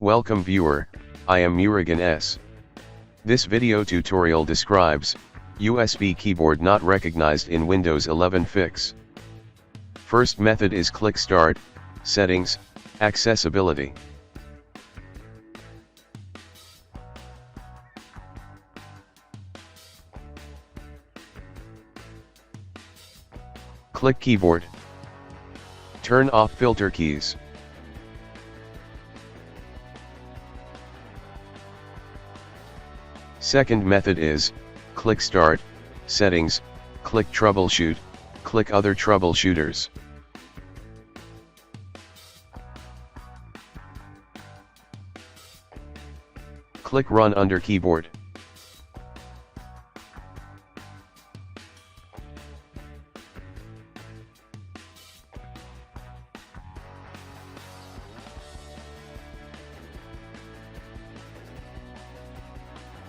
Welcome viewer, I am Murugan S. This video tutorial describes USB keyboard not recognized in Windows 11 fix. First method is click Start, Settings, Accessibility. Click Keyboard. Turn off filter keys. Second method is, click Start, Settings, click Troubleshoot, click Other Troubleshooters. Click Run under Keyboard.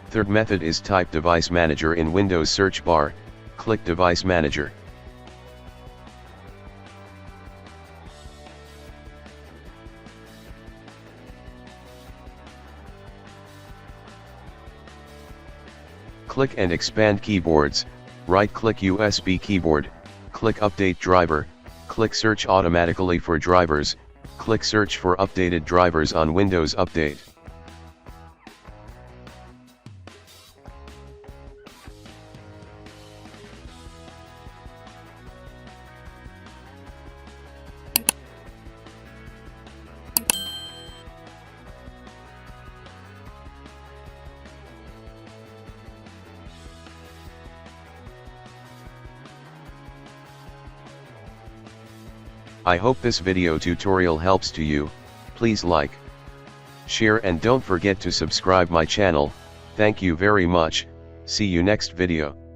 Third method is type Device Manager in Windows search bar, click Device Manager. Click and expand keyboards, right-click USB keyboard, click Update Driver, click Search automatically for drivers, click Search for updated drivers on Windows Update. I hope this video tutorial helps to you. Please like, share and don't forget to subscribe my channel. Thank you very much. See you next video.